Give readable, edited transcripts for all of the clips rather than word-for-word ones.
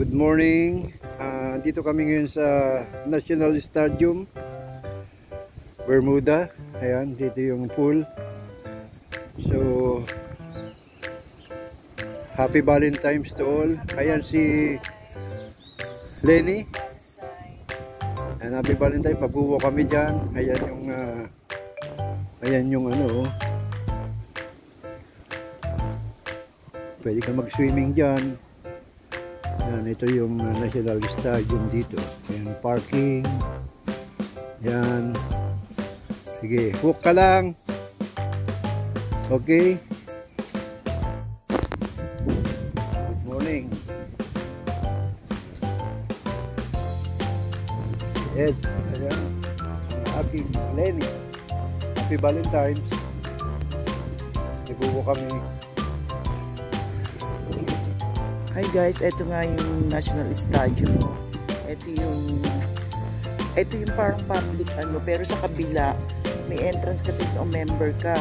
Good morning. Dito kami ngayon sa National Stadium, Bermuda. Ayan, dito yung pool. So, happy Valentine's to all. Ayan si Lenny. And happy Valentine's. Pagbubo kami dyan. Ayan yung ano. Pwede ka mag-swimming dyan. Yan, ito yung National Stadium dito. Ayan, parking. Yan. Sige, walk ka lang. Okay. Good morning. Ed, ayan. Ang aking Lenny. Happy Valentine's. Nagbubo kami. Hi guys, ito nga yung National Stadium. Ito yung parang public ano, pero sa kabila may entrance kasi o member ka.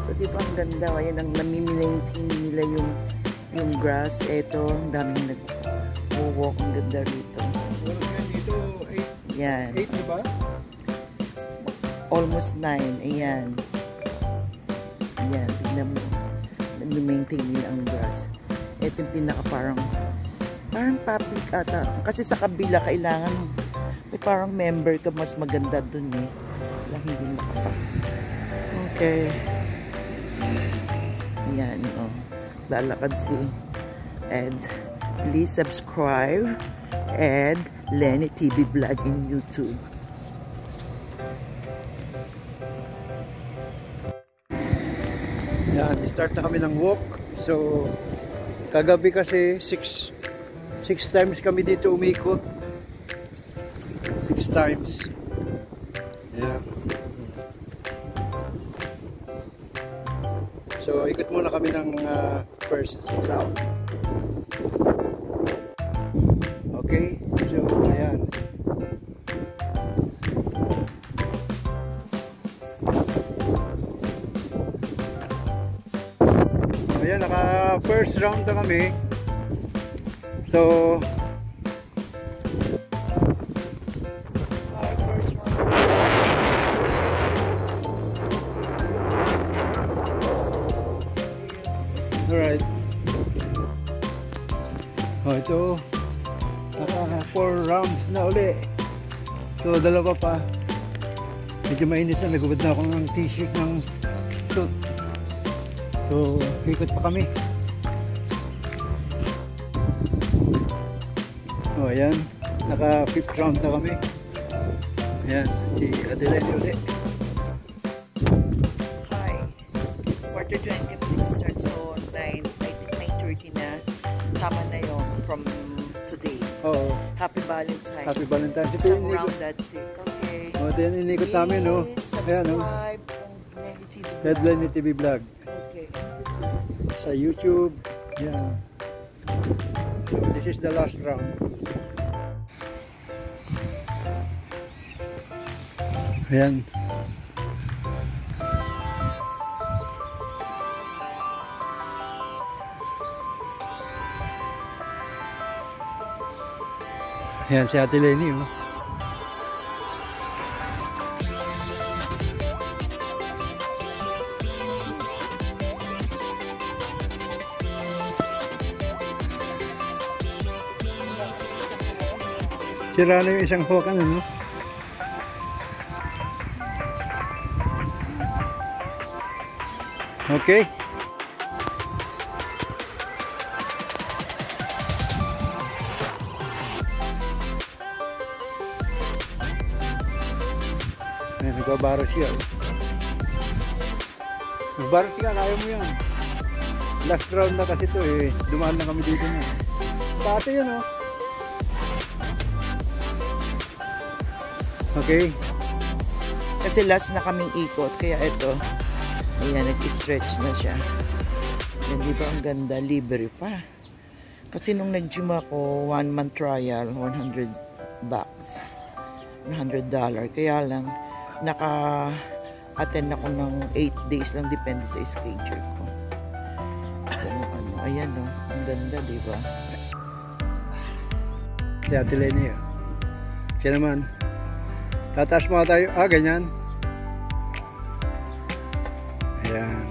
So dito ang ganda, ayan ang nami-maintain nila yung grass. Ito, ang daming nag-walk, ang ganda rito. Dito, 8 yan. 8 diba? Almost 9, ayan. Ayan, tignan mo. Nami-maintain nila ang grass. Ito yung pinaka parang public ata. Kasi sa kabila kailangan may parang member ka, mas maganda dun eh. Wala, hindi makapak. Okay. Ayan, oh. Lalakad si Ed. Please subscribe Ed Lenny TV Vlog in YouTube. Yan, start na kami ng walk. So, kagabi kasi 6 times kami dito umikot. 6 times. Yeah. So ikot muna kami ng first round. Okay, so ayan. Ayan, naka first round na kami. So alright. Oh, ito naka 4 rounds na uli. So dalawa pa. Medyo mainit na, nagubad na ako ng t-shirt ng suit. So, ikot pa kami. Oh, ayan. Naka 5th round na kami. Ayan, si Adelaide ulit. Hi. Quarter 20 minutes start, so 9:30 na. Tama na yun from today. Oo. Happy Valentine's. Happy Valentine's. Ito Isang yung round, that's it. Okay. oh, ito yung inikot namin, no? Ayan, no? Headline ni TV Vlog. Okay. Sa YouTube. Yan. So this is the last round. Ayan. Ayan si Ate Lenny, oh. Sira na yung isang hook, ano, no? Okay. Ayan, nagbabaro siya. Nagbaro siya, kaya mo yan. Last round na kasi ito eh. Dumaan na kami dito na. Dati yun, oh. Okay. Kasi last na kaming ikot, kaya ito, ayan, nag-stretch na siya. Yan, di ba ang ganda, libre pa. Kasi nung nag-gym ako, 1 month trial, $100. $100. Kaya lang, naka-attend ako ng 8 days lang, depende sa schedule ko. Kung ano, ayan o, ang ganda, di ba? si Ate Lenny. Siya naman. Tataas muna tayo. Ganyan. Ayan.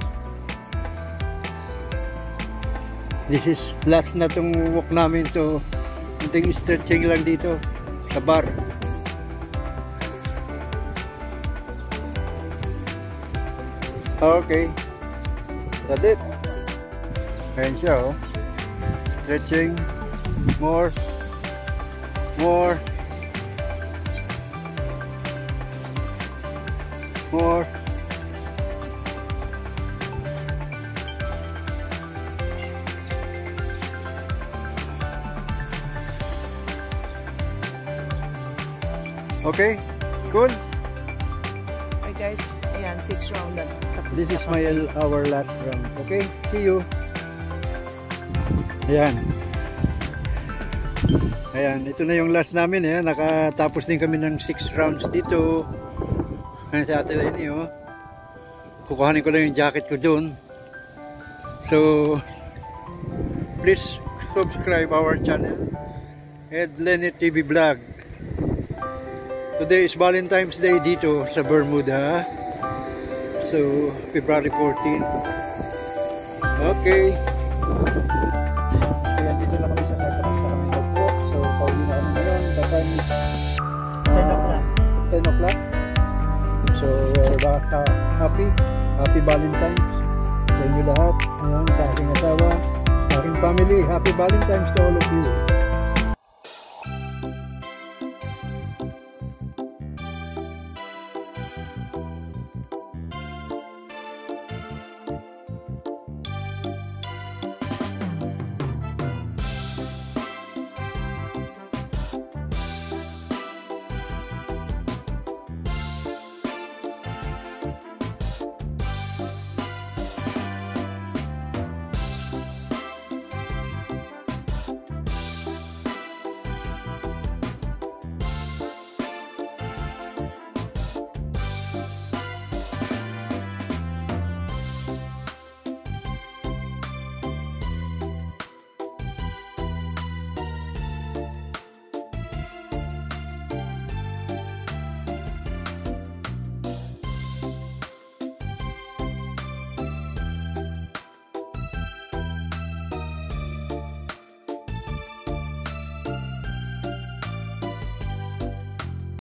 This is last na tong walk namin. So, kunting stretching lang dito sa bar. Okay. That's it. Ayan siya, oh. Stretching. More. More. More. Okay, cool. Hey guys, ayan, 6 round na. Tapos This na is kami. our last round. Okay, see you. Ayan. Ayan, ito na yung last namin. Ayan, nakatapos din kami ng 6 rounds dito. Ayan sa Ate Lenny, oh. Kukuhanin ko lang yung jacket ko doon. So, please subscribe our channel. Ed Lenny TV Vlog. Today is Valentine's Day dito sa Bermuda. So, February 14. Okay. Kaya dito na kami sa restaurant sa kami nag-walk. So, pauwi na kami ngayon. The time is 10 o'clock. 10 o'clock. So, we're back. Happy Valentine's sa inyo lahat. Ayan, sa aking asawa, sa aking family. Happy Valentine's to all of you.